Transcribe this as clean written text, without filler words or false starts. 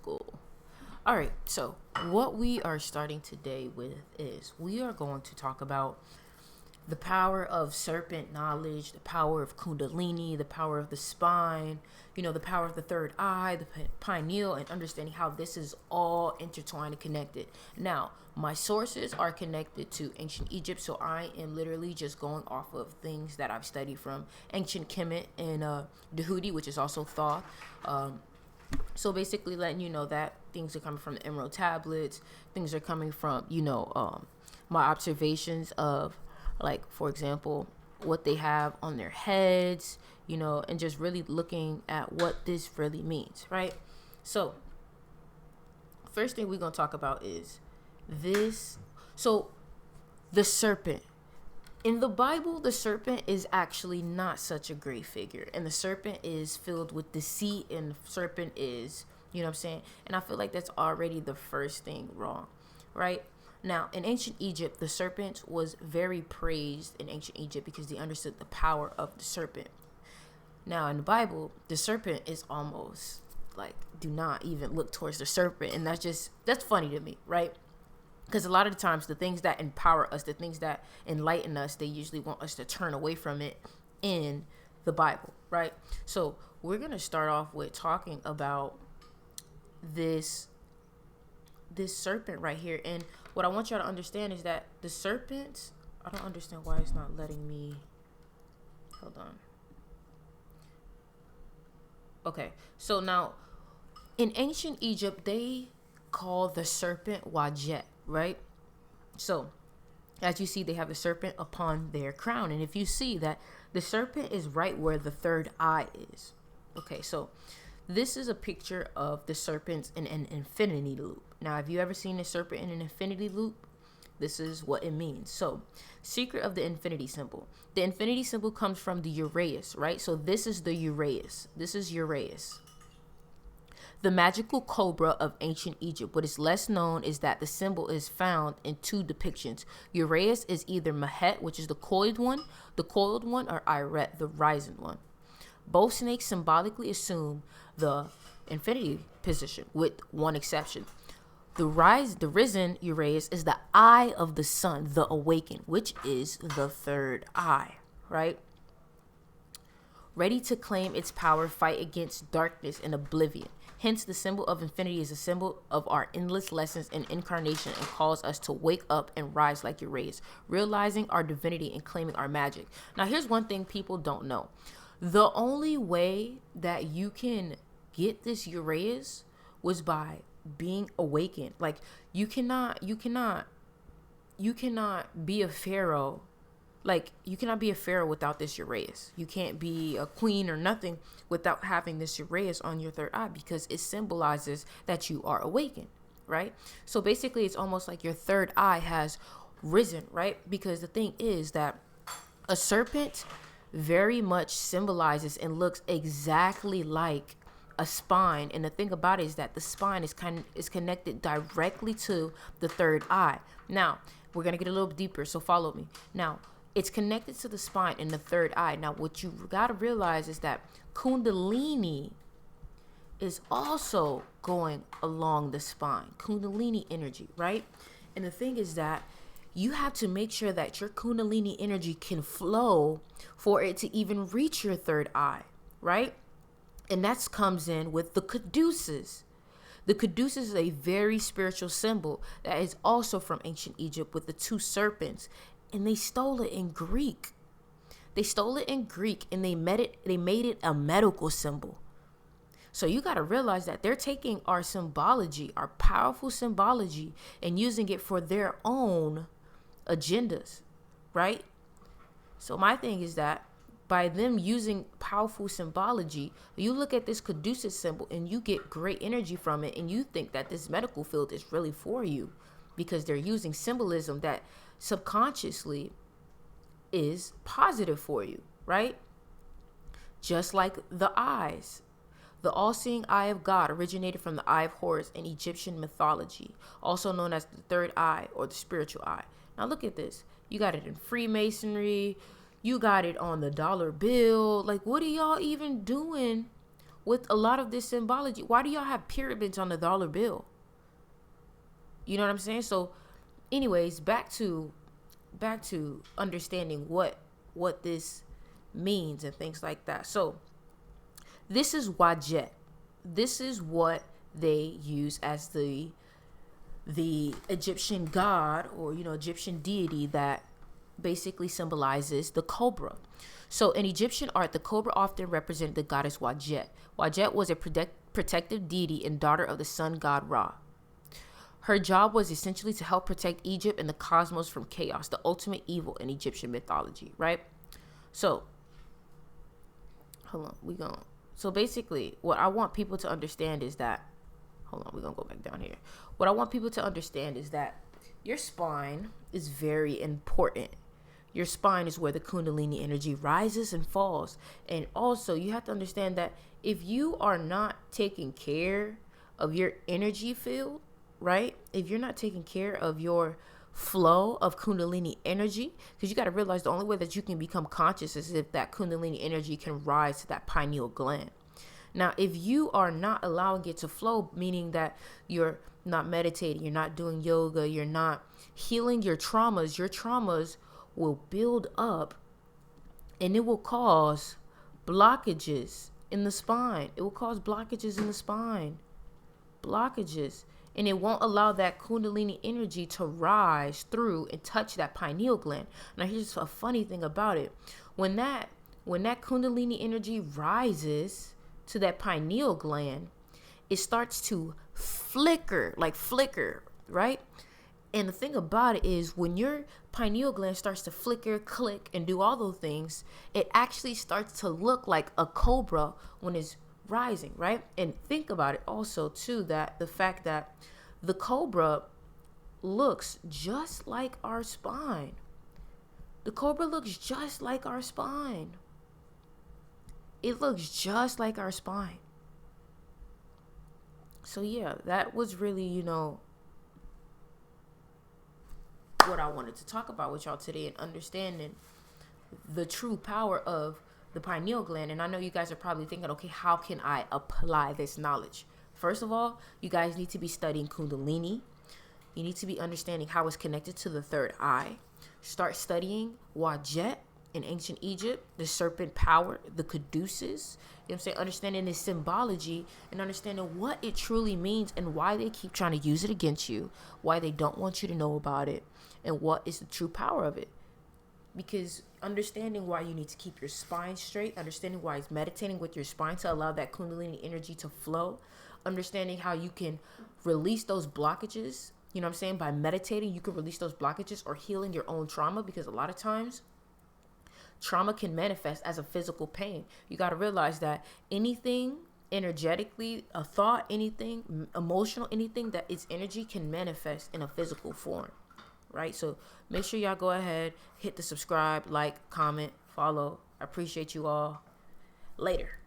school. All right, so what we are starting today with is we are going to talk about the power of serpent knowledge, the power of Kundalini, the power of the spine, the power of the third eye, the pineal, and understanding how this is all intertwined and connected. Now, my sources are connected to ancient Egypt, so I am literally just going off of things that I've studied from ancient Kemet and Dehudi, which is also Thoth. So basically letting you know that things are coming from the Emerald Tablets, things are coming from, my observations of, like, for example, what they have on their heads, and just really looking at what this really means, right? So first thing we're going to talk about is this. So the serpent. In the Bible, the serpent is actually not such a great figure. And the serpent is filled with deceit, and the serpent is, you know what I'm saying? And I feel like that's already the first thing wrong, right? Now, in ancient Egypt, the serpent was very praised in ancient Egypt because they understood the power of the serpent. Now, in the Bible, the serpent is almost like, do not even look towards the serpent. And that's funny to me, right? Because a lot of the times, the things that empower us, the things that enlighten us, they usually want us to turn away from it in the Bible, right? So we're going to start off with talking about this serpent right here. And what I want y'all to understand is that the serpent, I don't understand why it's not letting me. Hold on. Okay, so now in ancient Egypt, they call the serpent Wajet, right? So as you see, they have the serpent upon their crown. And if you see that the serpent is right where the third eye is. Okay, so this is a picture of the serpents in an infinity loop. Now, have you ever seen a serpent in an infinity loop? This is what it means. So, secret of the infinity symbol. The infinity symbol comes from the Uraeus, right? So this is the Uraeus. This is Uraeus. The magical cobra of ancient Egypt. What is less known is that the symbol is found in two depictions. Uraeus is either Mahet, which is the coiled one, or Iret, the risen one. Both snakes symbolically assume the infinity position, with one exception. The risen Uraeus is the eye of the sun, the awakened, which is the third eye, right? Ready to claim its power, fight against darkness and oblivion. Hence, the symbol of infinity is a symbol of our endless lessons and incarnation, and calls us to wake up and rise like Uraeus, realizing our divinity and claiming our magic. Now, here's one thing people don't know. The only way that you can get this Uraeus was by being awakened. Like, you cannot be a pharaoh. Like, you cannot be a pharaoh without this Uraeus. You can't be a queen or nothing without having this Uraeus on your third eye, because it symbolizes that you are awakened, right? So basically, it's almost like your third eye has risen, right? Because the thing is that a serpent very much symbolizes and looks exactly like a spine. And the thing about it is that the spine is connected directly to the third eye. Now, we're going to get a little deeper, so follow me. Now, it's connected to the spine and the third eye. Now, what you got to realize is that Kundalini is also going along the spine. Kundalini energy, right? And the thing is that you have to make sure that your Kundalini energy can flow for it to even reach your third eye, right? And that comes in with the caduceus. The caduceus is a very spiritual symbol that is also from ancient Egypt, with the two serpents. And they stole it in Greek. And they made it a medical symbol. So you got to realize that they're taking our symbology, our powerful symbology, and using it for their own agendas, right? So my thing is that by them using powerful symbology, you look at this caduceus symbol and you get great energy from it, and you think that this medical field is really for you, because they're using symbolism that subconsciously is positive for you, right? Just like the eyes. The all-seeing eye of God originated from the eye of Horus in Egyptian mythology, also known as the third eye or the spiritual eye. Now look at this. You got it in Freemasonry. You got it on the dollar bill. Like, what are y'all even doing with a lot of this symbology. Why do y'all have pyramids on the dollar bill? You know what I'm saying? So anyways, back to understanding what this means and things like that. So this is Wajet. This is what they use as the Egyptian god, or Egyptian deity that basically symbolizes the cobra. So in Egyptian art, the cobra often represented the goddess Wajet. Wajet was a protective deity and daughter of the sun god Ra. Her job was essentially to help protect Egypt and the cosmos from chaos, the ultimate evil in Egyptian mythology, right? So, hold on, so basically, what I want people to understand is that, hold on, we're going to go back down here. What I want people to understand is that your spine is very important. Your spine is where the Kundalini energy rises and falls. And also, you have to understand that if you are not taking care of your energy field, right? If you're not taking care of your flow of Kundalini energy, because you got to realize the only way that you can become conscious is if that Kundalini energy can rise to that pineal gland. Now, if you are not allowing it to flow, meaning that you're not meditating, you're not doing yoga, you're not healing your traumas will build up and it will cause blockages in the spine. It will cause blockages in the spine. Blockages. And it won't allow that Kundalini energy to rise through and touch that pineal gland. Now, here's a funny thing about it. When that Kundalini energy rises to that pineal gland, it starts to flicker, right? And the thing about it is, when your pineal gland starts to flicker, click, and do all those things, it actually starts to look like a cobra when it's rising, right? And think about it also too, that the fact that the cobra looks just like our spine. The cobra looks just like our spine. It looks just like our spine. So yeah, that was really, what I wanted to talk about with y'all today, and understanding the true power of the pineal gland. And I know you guys are probably thinking, okay, how can I apply this knowledge? First of all, you guys need to be studying Kundalini. You need to be understanding how it's connected to the third eye. Start studying Wajet in ancient Egypt, the serpent power, the caduceus. You know what I'm saying? Understanding this symbology and understanding what it truly means and why they keep trying to use it against you, why they don't want you to know about it, and what is the true power of it. Because understanding why you need to keep your spine straight, understanding why it's meditating with your spine to allow that Kundalini energy to flow, understanding how you can release those blockages, you know what I'm saying? By meditating, you can release those blockages, or healing your own trauma, because a lot of times trauma can manifest as a physical pain. You got to realize that anything energetically, a thought, anything emotional, anything that is energy can manifest in a physical form, right? So make sure y'all go ahead, hit the subscribe, like, comment, follow. I appreciate you all. Later.